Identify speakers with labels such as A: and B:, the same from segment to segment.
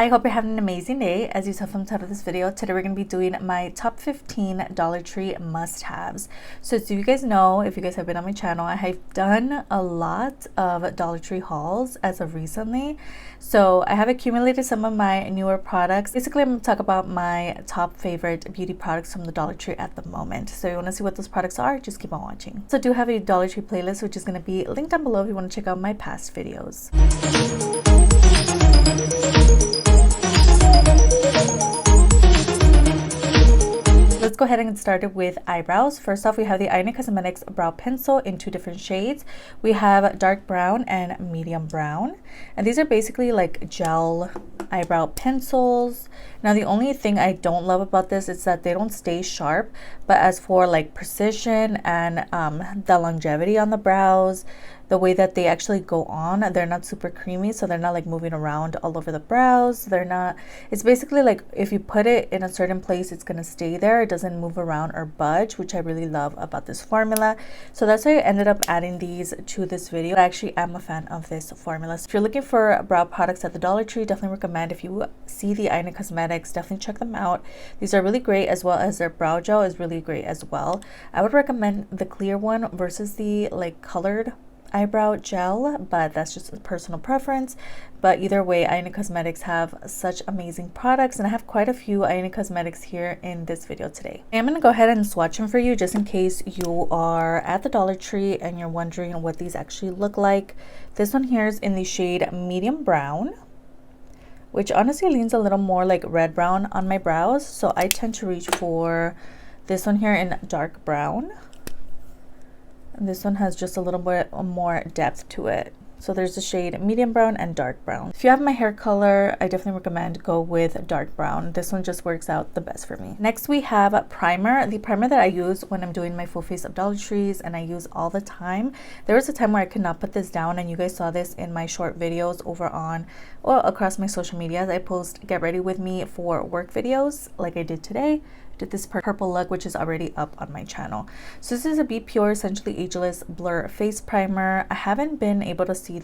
A: I hope you're having an amazing day. As you saw from the title of this video, today we're going to be doing my top 15 Dollar Tree must-haves. So as you guys know, if you guys have been on my channel, I have done a lot of Dollar Tree hauls as of recently. So I have accumulated some of my newer products. Basically, I'm going to talk about my top favorite beauty products from the Dollar Tree at the moment. So if you want to see what those products are, just keep on watching. So I do have a Dollar Tree playlist, which is going to be linked down below if you want to check out my past videos. Let's go ahead and get started with eyebrows. First off, we have the Ioni Cosmetics brow pencil in two different shades. We have dark brown and medium brown, and these are basically like gel eyebrow pencils. Now the only thing I don't love about this is that they don't stay sharp, but as for like precision and the longevity on the brows, the way that they actually go on, they're not super creamy, so they're not like moving around all over the brows. It's basically like if you put it in a certain place, it's gonna stay there. It doesn't move around or budge, which I really love about this formula. So that's why I ended up adding these to this video. I actually am a fan of this formula. So if you're looking for brow products at the Dollar Tree, definitely recommend. If you see the Ioni Cosmetics, definitely check them out. These are really great, as well as their brow gel is really great as well. I would recommend the clear one versus the like colored eyebrow gel, but that's just a personal preference. But either way, Ioni Cosmetics have such amazing products, and I have quite a few Ioni Cosmetics here in this video today. I'm going to go ahead and swatch them for you just in case you are at the Dollar Tree and you're wondering what these actually look like. This one here is in the shade medium brown, which honestly leans a little more like red brown on my brows, so I tend to reach for this one here in dark brown. And this one has just a little bit more depth to it. So there's the shade medium brown and dark brown. If you have my hair color, I definitely recommend go with dark brown. This one just works out the best for me. Next we have primer. The primer that I use when I'm doing my full face of Dollar Trees and I use all the time. There was a time where I could not put this down, and you guys saw this in my short videos over on or across my social medias. I post get ready with me for work videos like I did today. Did this purple look, which is already up on my channel. So this is a Be Pure Essentially Ageless Blur Face Primer. I haven't been able to see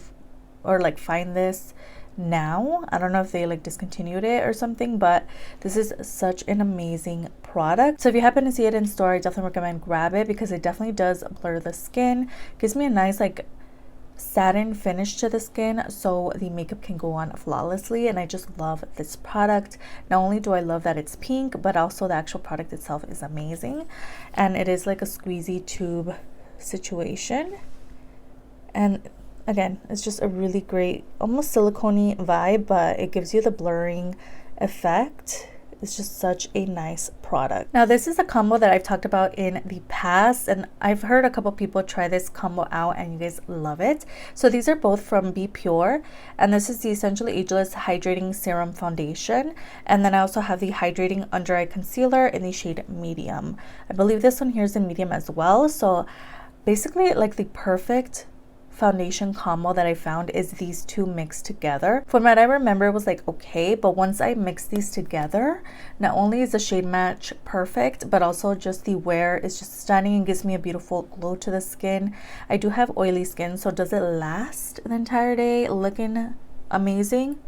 A: or like find this now. I don't know if they like discontinued it or something, but this is such an amazing product. So if you happen to see it in store, I definitely recommend grab it because it definitely does blur the skin. Gives me a nice like satin finish to the skin, so the makeup can go on flawlessly, and I just love this product. Not only do I love that it's pink, but also the actual product itself is amazing, and it is like a squeezy tube situation. And again, it's just a really great almost silicone-y vibe, but it gives you the blurring effect. It's just such a nice product. Now this is a combo that I've talked about in the past, and I've heard a couple people try this combo out and you guys love it. So these are both from Be Pure, and this is the Essentially Ageless Hydrating Serum Foundation, and then I also have the Hydrating Under Eye Concealer in the shade medium. I believe this one here is in medium as well. So basically like the perfect foundation combo that I found is these two mixed together. From what I remember, it was like okay, but once I mix these together, not only is the shade match perfect, but also just the wear is just stunning and gives me a beautiful glow to the skin. I do have oily skin, so does it last the entire day looking amazing?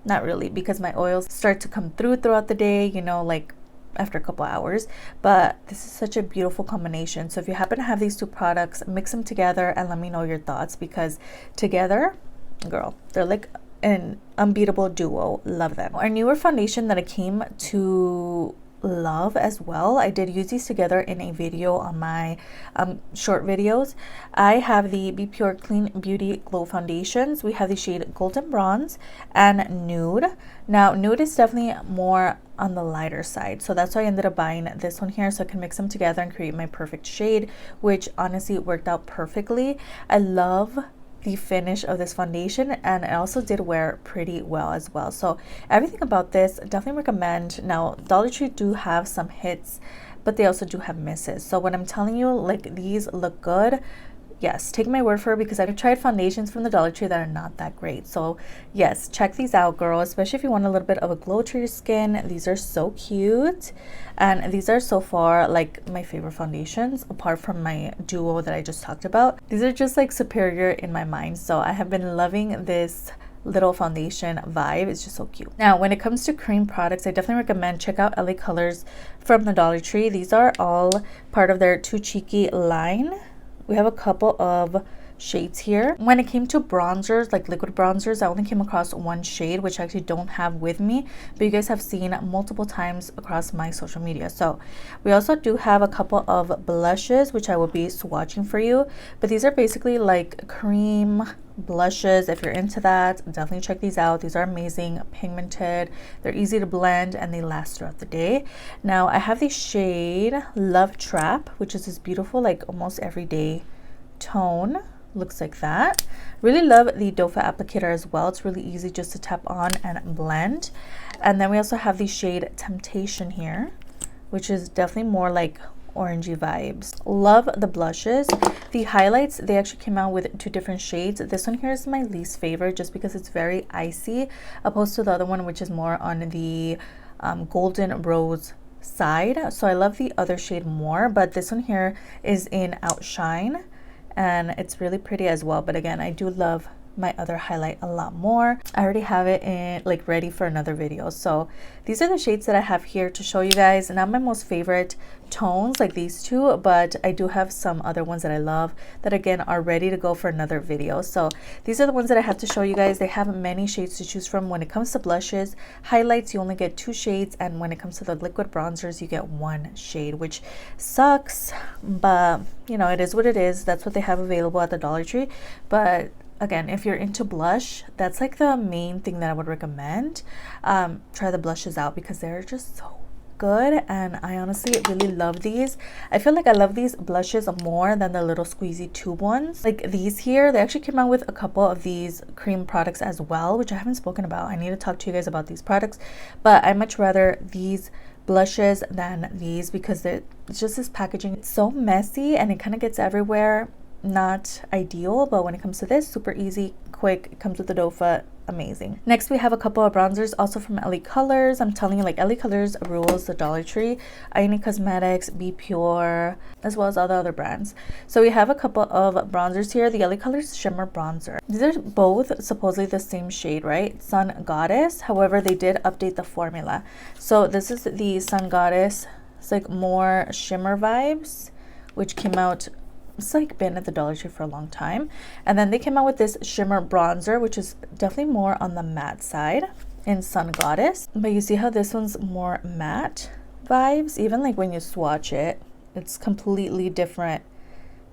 A: Not really, because my oils start to come through throughout the day, you know, like after a couple hours. But this is such a beautiful combination. So if you happen to have these two products, mix them together and let me know your thoughts, because together, girl, they're like an unbeatable duo. Love them. Our newer foundation that I came to love as well, I did use these together in a video on my short videos. I have the Be Pure Clean Beauty Glow Foundations. We have the shade Golden Bronze and Nude. Now Nude is definitely more on the lighter side, so that's why I ended up buying this one here, so I can mix them together and create my perfect shade, which honestly worked out perfectly. I love the finish of this foundation, and I also did wear pretty well as well. So everything about this, definitely recommend. Now Dollar Tree do have some hits, but they also do have misses. So when I'm telling you like these look good, yes, take my word for it, because I've tried foundations from the Dollar Tree that are not that great. So yes, check these out, girl, especially if you want a little bit of a glow to your skin. These are so cute, and these are so far like my favorite foundations apart from my duo that I just talked about. These are just like superior in my mind, so I have been loving this little foundation vibe. It's just so cute. Now, when it comes to cream products, I definitely recommend check out LA Colors from the Dollar Tree. These are all part of their Too Cheeky line. We have a couple of shades here. When it came to bronzers, like liquid bronzers, I only came across one shade, which I actually don't have with me, but you guys have seen multiple times across my social media. So we also do have a couple of blushes, which I will be swatching for you, but these are basically like cream blushes. If you're into that, definitely check these out. These are amazing, pigmented, they're easy to blend, and they last throughout the day. Now I have the shade Love Trap, which is this beautiful, like almost everyday tone. Looks like that. Really love the doe foot applicator as well. It's really easy just to tap on and blend. And then we also have the shade Temptation here, which is definitely more like orangey vibes. Love the blushes. The highlights, they actually came out with 2 different shades. This one here is my least favorite just because it's very icy, opposed to the other one, which is more on the golden rose side. So I love the other shade more, but this one here is in Outshine, and it's really pretty as well. But again, I do love my other highlight a lot more. I already have it in like ready for another video. So these are the shades that I have here to show you guys. Not my most favorite tones like these two, but I do have some other ones that I love that again are ready to go for another video. So these are the ones that I have to show you guys. They have many shades to choose from. When it comes to blushes, highlights, you only get 2 shades, and when it comes to the liquid bronzers, you get 1 shade, which sucks, but you know, it is what it is. That's what they have available at the Dollar Tree. But again, if you're into blush, that's like the main thing that I would recommend. Try the blushes out because they're just so good, and I honestly really love these. I feel like I love these blushes more than the little squeezy tube ones. Like these here, they actually came out with a couple of these cream products as well, which I haven't spoken about. I need to talk to you guys about these products, but I much rather these blushes than these because it's just this packaging. It's so messy and it kind of gets everywhere. Not ideal, but when it comes to this, super easy, quick. It comes with the doe foot. Amazing. Next, we have a couple of bronzers also from LA Colors. I'm telling you, like, LA Colors rules the Dollar Tree. Ioni Cosmetics, Be Pure, as well as all the other brands. So we have a couple of bronzers here. The LA Colors Shimmer Bronzer. These are both supposedly the same shade, right? Sun Goddess. However, they did update the formula. So this is the Sun Goddess. It's like more shimmer vibes, which came out, it's like been at the Dollar Tree for a long time. And then they came out with this shimmer bronzer, which is definitely more on the matte side in Sun Goddess. But you see how this one's more matte vibes? Even like when you swatch it, it's completely different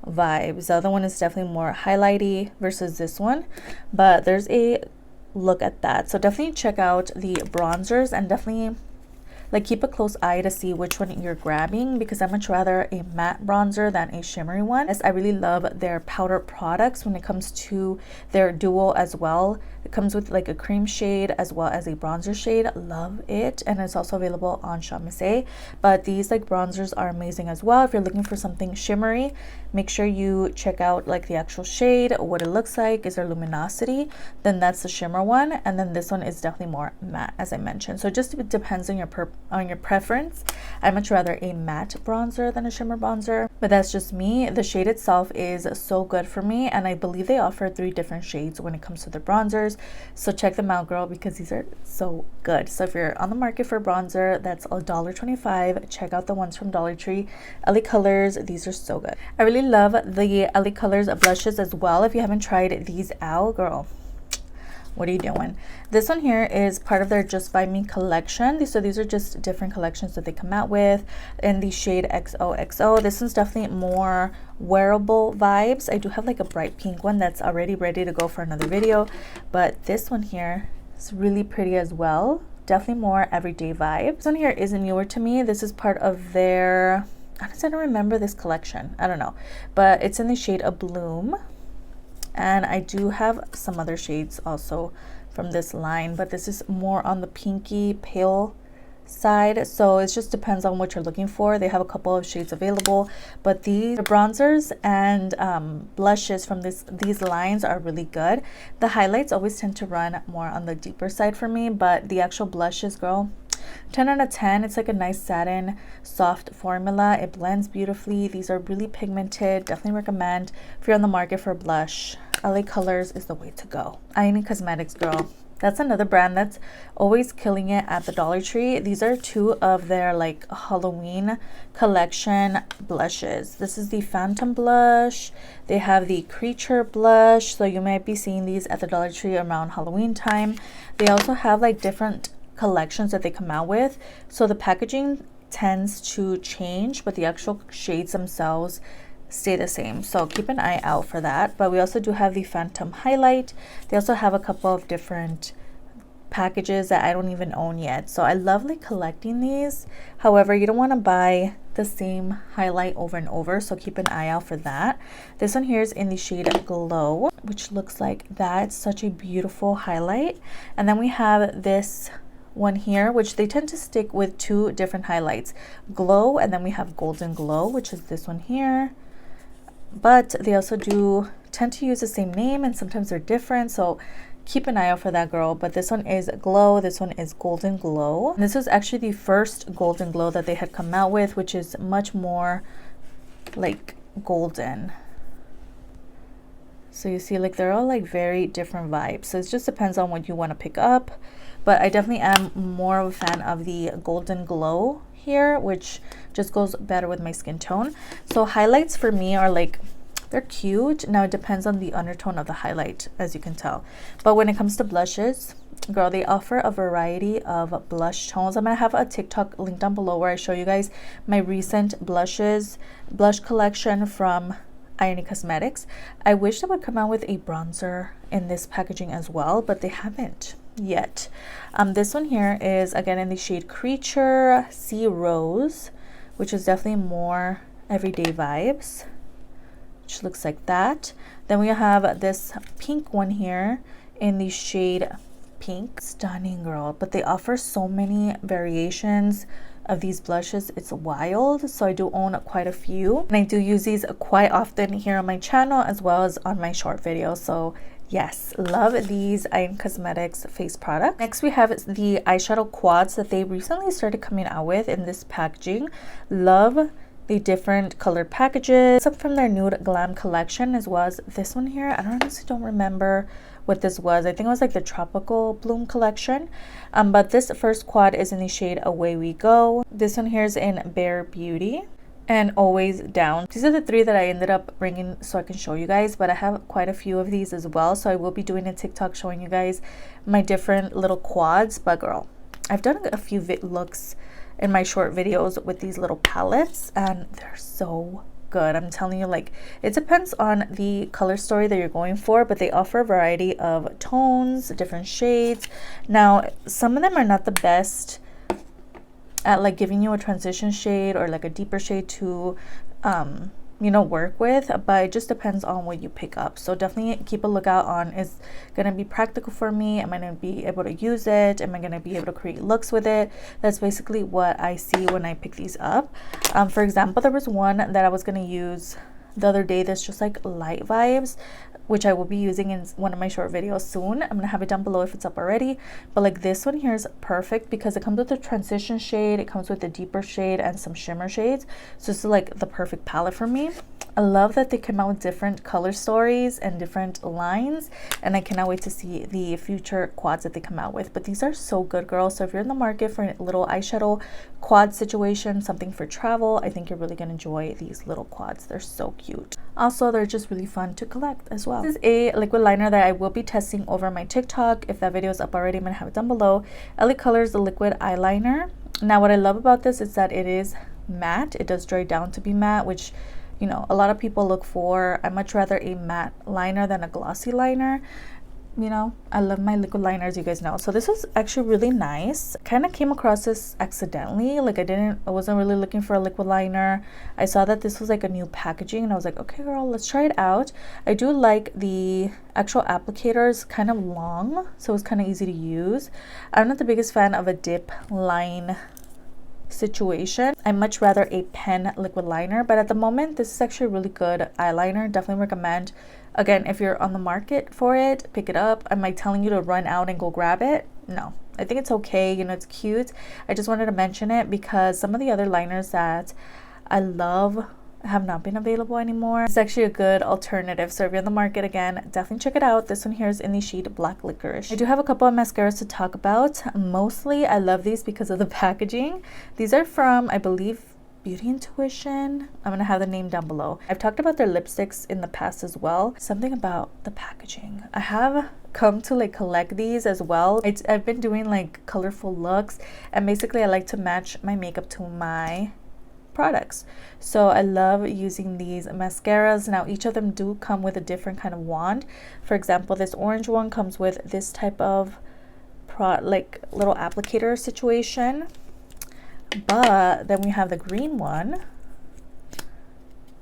A: vibes. The other one is definitely more highlighty versus this one, but there's a look at that. So definitely check out the bronzers and definitely like keep a close eye to see which one you're grabbing, because I much rather a matte bronzer than a shimmery one. Yes, I really love their powder products when it comes to their duo as well. It comes with like a cream shade as well as a bronzer shade. Love it. And it's also available on Shop Miss A. But these like bronzers are amazing as well. If you're looking for something shimmery, make sure you check out like the actual shade, what it looks like, is there luminosity, then that's the shimmer one. And then this one is definitely more matte, as I mentioned. So it just depends on your preference. I much rather a matte bronzer than a shimmer bronzer, but that's just me. The shade itself is so good for me, and I believe they offer 3 different shades when it comes to the bronzers. So check them out, girl, because these are so good. So if you're on the market for bronzer that's $1.25, check out the ones from Dollar Tree. LA Colors, these are so good. I really love the LA Colors blushes as well. If you haven't tried these out, girl, what are you doing? This one here is part of their Just By Me collection. So these are just different collections that they come out with in the shade XOXO. This one's definitely more wearable vibes. I do have like a bright pink one that's already ready to go for another video, but this one here is really pretty as well. Definitely more everyday vibe. This one here is newer to me. This is part of their, honestly, I don't remember this collection. I don't know, but it's in the shade of Bloom. And I do have some other shades also from this line, but this is more on the pinky pale side, so it just depends on what you're looking for. They have a couple of shades available, but these bronzers and blushes from these lines are really good. The highlights always tend to run more on the deeper side for me, but the actual blushes, girl, 10 out of 10. It's like a nice satin soft formula. It blends beautifully. These are really pigmented. Definitely recommend if you're on the market for blush. LA Colors is the way to go. Ioni Cosmetics, girl. That's another brand that's always killing it at the Dollar Tree. These are two of their like Halloween collection blushes. This is the Phantom blush. They have the Creature blush. So you might be seeing these at the Dollar Tree around Halloween time. They also have like different collections that they come out with. So the packaging tends to change, but the actual shades themselves stay the same, so keep an eye out for that. But we also do have the Phantom highlight. They also have a couple of different packages that I don't even own yet, so I love like collecting these. However, you don't want to buy the same highlight over and over, so keep an eye out for that. This one here is in the shade Glow, which looks like that. It's such a beautiful highlight. And then we have this one here, which they tend to stick with two different highlights, Glow, and then we have Golden Glow, which is this one here. But they also do tend to use the same name, and sometimes they're different, so keep an eye out for that, girl. But this one is Glow, this one is Golden Glow. And this was actually the first Golden Glow that they had come out with, which is much more like golden. So you see, like, they're all like very different vibes, so it just depends on what you want to pick up. But I definitely am more of a fan of the Golden Glow here, which just goes better with my skin tone. So highlights for me are like, they're cute. Now it depends on the undertone of the highlight, as you can tell. But when it comes to blushes, girl, they offer a variety of blush tones. I'm gonna have a TikTok link down below where I show you guys my recent blush collection from Ioni Cosmetics. I wish they would come out with a bronzer in this packaging as well, but they haven't yet. This one here is again in the shade Creature Sea Rose, which is definitely more everyday vibes, which looks like that. Then we have this pink one here in the shade Pink. Stunning, girl. But they offer so many variations of these blushes, it's wild. So I do own quite a few, and I do use these quite often here on my channel as well as on my short videos. So yes, love these Ioni Cosmetics face products. Next we have the eyeshadow quads that they recently started coming out with in this packaging. Love the different colored packages, some from their Nude Glam collection, as well as this one here. I honestly don't remember what this was. I think it was like the Tropical Bloom collection. But this first quad is in the shade Away We Go. This one here is in Bare Beauty and Always Down. These are the three that I ended up bringing so I can show you guys, but I have quite a few of these as well, so I will be doing a TikTok showing you guys my different little quads. But girl, I've done a few looks in my short videos with these little palettes, and they're so good. I'm telling you, like, it depends on the color story that you're going for, but they offer a variety of tones, different shades. Now some of them are not the best at like giving you a transition shade or like a deeper shade to you know, work with, but it just depends on what you pick up. So definitely keep a lookout on, is gonna be practical for me? Am I gonna be able to use it? Am I gonna be able to create looks with it? That's basically what I see when I pick these up. For example, there was one that I was gonna use the other day that's just like light vibes, which I will be using in one of my short videos soon. I'm gonna have it down below if it's up already. But like this one here is perfect because it comes with a transition shade, it comes with a deeper shade and some shimmer shades. So this is like the perfect palette for me. I love that they come out with different color stories and different lines, and I cannot wait to see the future quads that they come out with. But these are so good, girls. So if you're in the market for a little eyeshadow quad situation, something for travel, I think you're really gonna enjoy these little quads. They're so cute. Also, they're just really fun to collect as well. This is a liquid liner that I will be testing over my TikTok. If that video is up already, I'm gonna have it down below. LA Colors, the liquid eyeliner. Now what I love about this is that it is matte. It does dry down to be matte, which, you know, a lot of people look for. I much rather a matte liner than a glossy liner. You know, I love my liquid liners, you guys know. So this was actually really nice. Kind of came across this accidentally. Like I wasn't really looking for a liquid liner. I saw that this was like a new packaging and I was like, okay girl, let's try it out. I do like the actual applicator is kind of long, so it's kind of easy to use. I'm not the biggest fan of a dip line situation. I much rather a pen liquid liner, but at the moment this is actually a really good eyeliner. Definitely recommend. Again, if you're on the market for it, pick it up. Am I telling you to run out and go grab it? No, I think it's okay, you know, it's cute. I just wanted to mention it because some of the other liners that I love have not been available anymore. It's actually a good alternative. So if you're in the market, again, definitely check it out. This one here is in the shade Black Licorice. I do have a couple of mascaras to talk about. Mostly I love these because of the packaging. These are from, I believe, Beauty Intuition. I'm gonna have the name down below. I've talked about their lipsticks in the past as well. Something about the packaging. I have come to like collect these as well. I've been doing like colorful looks, and basically I like to match my makeup to my products. So I love using these mascaras. Now each of them do come with a different kind of wand. For example, this orange one comes with this type of like little applicator situation, but then we have the green one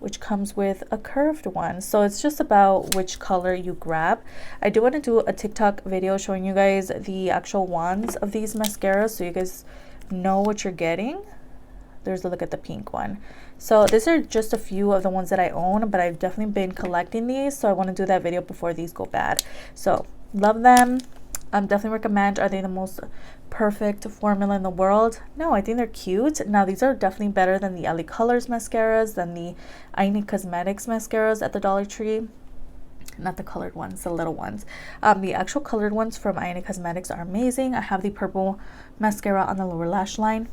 A: which comes with a curved one. So it's just about which color you grab. I do want to do a TikTok video showing you guys the actual wands of these mascaras so you guys know what you're getting. There's a look at the pink one. So these are just a few of the ones that I own, but I've definitely been collecting these, so I want to do that video before these go bad. So love them. Definitely recommend. Are they the most perfect formula in the world? No, I think they're cute. Now these are definitely better than the LA Colors mascaras, than the Ioni Cosmetics mascaras at the Dollar Tree. Not the colored ones, the little ones. The actual colored ones from Ioni Cosmetics are amazing. I have the purple mascara on the lower lash line.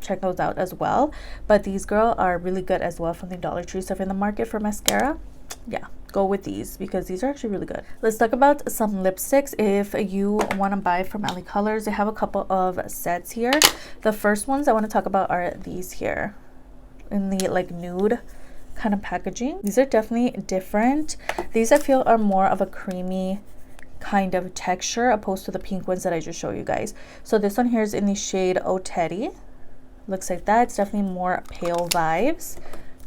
A: Check those out as well. But these girl are really good as well from the Dollar Tree. So if you're in the market for mascara, yeah, go with these because these are actually really good. Let's talk about some lipsticks. If you want to buy from LA Colors, they have a couple of sets here. The first ones I want to talk about are these here in the like nude kind of packaging. These are definitely different. These I feel are more of a creamy kind of texture opposed to the pink ones that I just showed you guys. So this one here is in the shade Oh Teddy. Looks like that. It's definitely more pale vibes.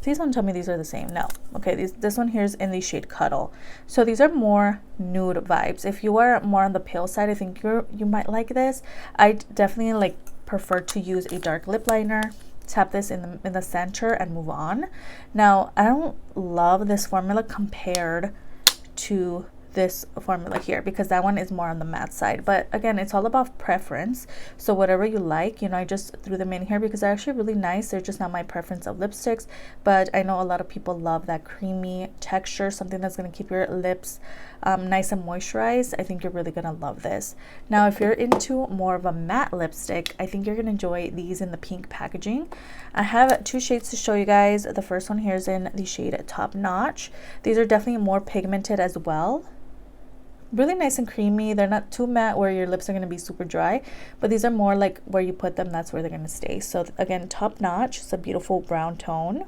A: Please don't tell me these are the same. No. Okay, this one here is in the shade Cuddle. So these are more nude vibes. If you are more on the pale side, I think you might like this. I definitely like prefer to use a dark lip liner, tap this in the center and move on. Now, I don't love this formula compared to this formula here because that one is more on the matte side, but again, it's all about preference. So whatever you like, you know, I just threw them in here because they're actually really nice. They're just not my preference of lipsticks, but I know a lot of people love that creamy texture, something that's going to keep your lips nice and moisturized. I think you're really gonna love this. Now if you're into more of a matte lipstick, I think you're gonna enjoy these in the pink packaging. I have two shades to show you guys. The first one here is in the shade Top Notch. These are definitely more pigmented as well. Really nice and creamy. They're not too matte where your lips are going to be super dry, but these are more like where you put them, that's where they're going to stay. So again, Top Notch is a beautiful brown tone.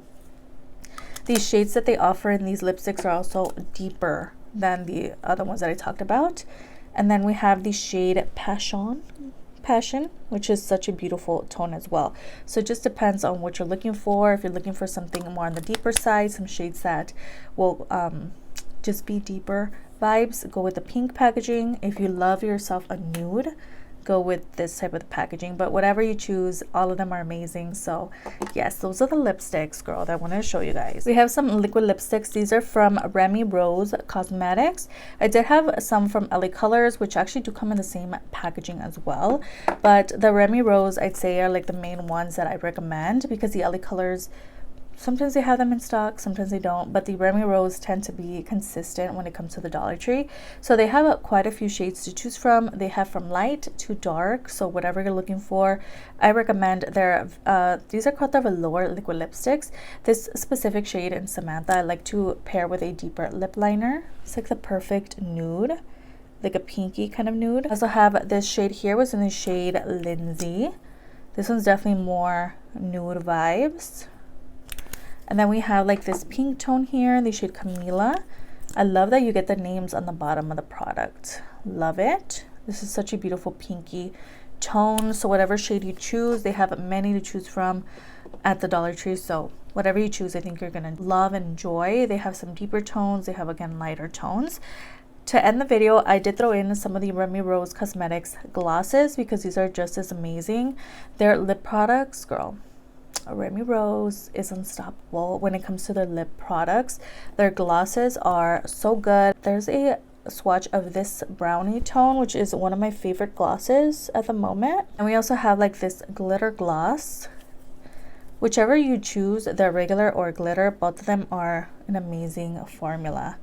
A: These shades that they offer in these lipsticks are also deeper than the other ones that I talked about. And then we have the shade Passion, which is such a beautiful tone as well. So it just depends on what you're looking for. If you're looking for something more on the deeper side, some shades that will just be deeper vibes, go with the pink packaging. If you love yourself a nude, go with this type of packaging, but whatever you choose, all of them are amazing. So yes, those are the lipsticks, girl, that I wanted to show you guys. We have some liquid lipsticks. These are from Remy Rose Cosmetics. I did have some from LA Colors, which actually do come in the same packaging as well, but the Remy Rose I'd say are like the main ones that I recommend because the LA Colors, sometimes they have them in stock, sometimes they don't, but the Remy Rose tend to be consistent when it comes to the Dollar Tree. So they have quite a few shades to choose from. They have from light to dark, so whatever you're looking for, I recommend their these are called the velour liquid lipsticks. This specific shade in Samantha I like to pair with a deeper lip liner. It's like the perfect nude, like a pinky kind of nude. I also have this shade here, was in the shade Lindsay. This one's definitely more nude vibes. And then we have like this pink tone here, the shade Camila. I love that you get the names on the bottom of the product. Love it. This is such a beautiful pinky tone. So whatever shade you choose, they have many to choose from at the Dollar Tree. So whatever you choose, I think you're gonna love and enjoy. They have some deeper tones. They have, again, lighter tones. To end the video, I did throw in some of the Remy Rose Cosmetics glosses because these are just as amazing. Their lip products, girl, Remy Rose is unstoppable when it comes to their lip products. Their glosses are so good. There's a swatch of this brownie tone, which is one of my favorite glosses at the moment. And we also have like this glitter gloss. Whichever you choose, the regular or glitter, both of them are an amazing formula.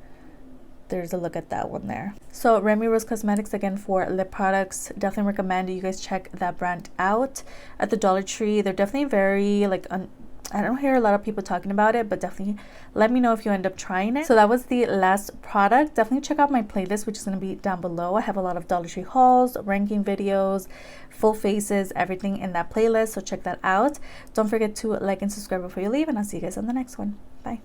A: There's a look at that one there. So Remy Rose Cosmetics, again, for lip products, definitely recommend you guys check that brand out at the Dollar Tree. They're definitely very like I don't hear a lot of people talking about it, but definitely let me know if you end up trying it. So that was the last product. Definitely check out my playlist, which is going to be down below. I have a lot of Dollar Tree hauls, ranking videos, full faces, everything in that playlist, so check that out. Don't forget to like and subscribe before you leave, and I'll see you guys on the next one. Bye.